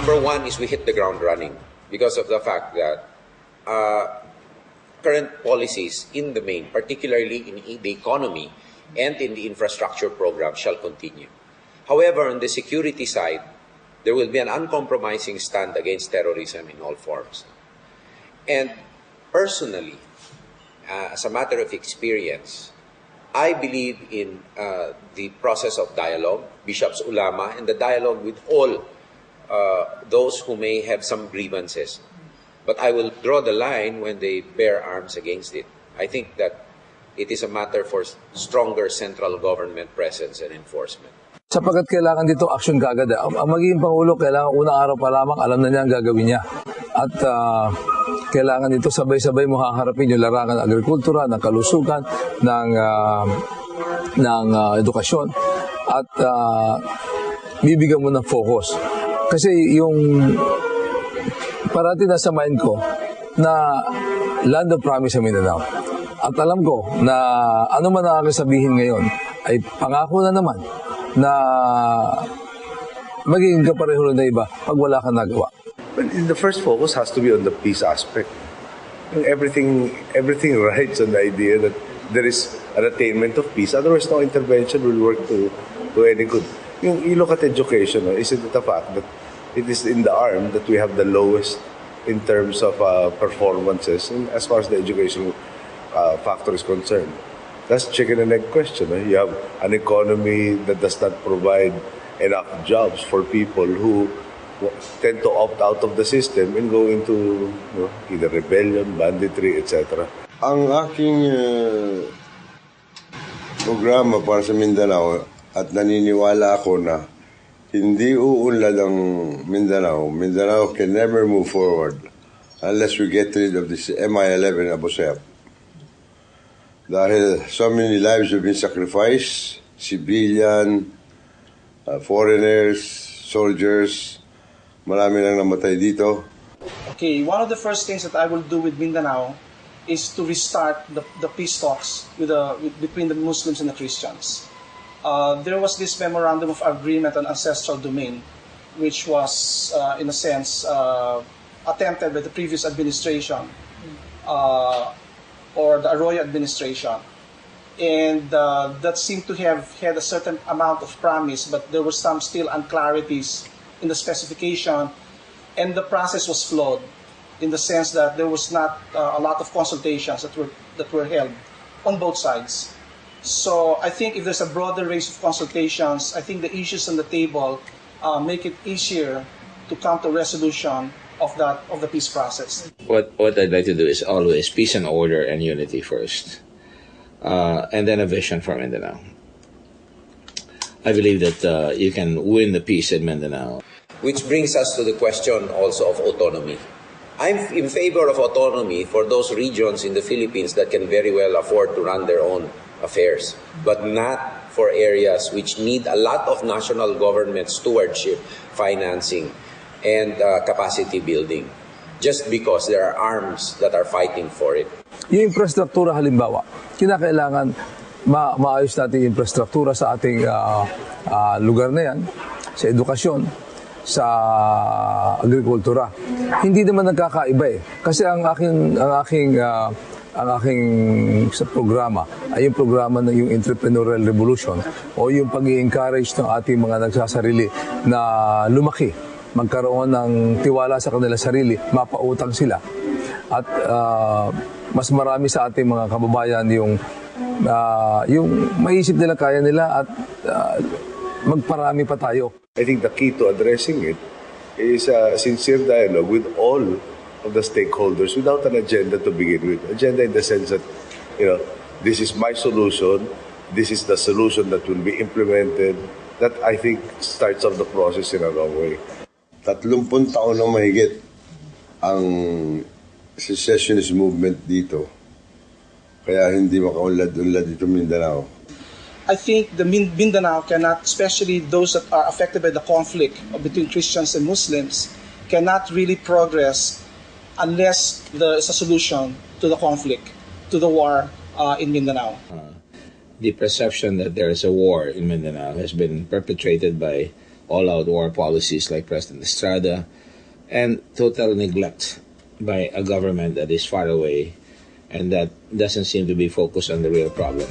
Number one is we hit the ground running because of the fact that current policies in the main, particularly in the economy and in the infrastructure program, shall continue. However, on the security side, there will be an uncompromising stand against terrorism in all forms. And personally, as a matter of experience, I believe in the process of dialogue, bishops, ulama, and the dialogue with all those who may have some grievances. But I will draw the line when they bear arms against it. I think that it is a matter for stronger central government presence and enforcement. Sapagkat kailangan dito action kaagad. Ang magiging Pangulo, kailangan unang araw pa lamang alam na niya ang gagawin niya. At kailangan dito sabay-sabay mo haharapin yung larangan ng agrikultura, ng kalusugan, ng edukasyon. At bibigyan mo ng focus. Kasi yung parati nasa mind ko na land of promise sa Mindanao. At alam ko na ano man ang aking sabihin ngayon ay pangako na naman na magiging kapareho na iba pag wala kang nagawa. Well, the first focus has to be on the peace aspect. Everything rides on the idea that there is an attainment of peace. Otherwise, no intervention will work to any good. You look at education, isn't it a fact that it is in the arm that we have the lowest in terms of performances and as far as the educational factor is concerned? That's chicken and egg question. You have an economy that does not provide enough jobs for people who tend to opt out of the system and go into either rebellion, banditry, etc. Ang aking programa para sa Mindanao at naniniwala ako na hindi uunlad ang Mindanao. Mindanao can never move forward unless we get rid of this MI-11 Abusep. Dahil so many lives have been sacrificed, civilian, foreigners, soldiers, marami nang namatay dito. Okay, one of the first things that I will do with Mindanao is to restart the peace talks between the Muslims and the Christians. There was this memorandum of agreement on ancestral domain, which was, in a sense, attempted by the previous administration, or the Arroyo administration. And that seemed to have had a certain amount of promise, but there were some still unclarities in the specification, and the process was flawed in the sense that there was not a lot of consultations that were held on both sides. So I think if there's a broader range of consultations, I think the issues on the table make it easier to come to resolution of the peace process. What I'd like to do is always peace and order and unity first, and then a vision for Mindanao. I believe that you can win the peace in Mindanao. Which brings us to the question also of autonomy. I'm in favor of autonomy for those regions in the Philippines that can very well afford to run their own affairs, but not for areas which need a lot of national government stewardship, financing, and capacity building, just because there are arms that are fighting for it. Yung infrastruktura halimbawa, kinakailangan maayos natin yung infrastruktura sa ating lugar na yan, sa edukasyon, sa agrikultura. Hindi naman nagkakaiba eh. Kasi ang aking sa programa ay yung programa ng yung entrepreneurial revolution o yung pag-i-encourage ng ating mga nagsasarili na lumaki, magkaroon ng tiwala sa kanila sarili, mapautang sila. At mas marami sa ating mga kababayan yung maisip nila kaya nila at magparami pa tayo. I think the key to addressing it is a sincere dialogue with all of the stakeholders without an agenda to begin with. Agenda in the sense that, this is my solution, this is the solution that will be implemented. That, I think, starts off the process in a wrong way. 30 taon na mahigit ang secessionist movement dito. Kaya hindi makaunlad-unlad dito Mindanao. I think the Mindanao cannot, especially those that are affected by the conflict between Christians and Muslims, cannot really progress unless there is a solution to the conflict, to the war in The perception that there is a war in Mindanao has been perpetrated by all-out war policies like President Estrada, and total neglect by a government that is far away and that doesn't seem to be focused on the real problem.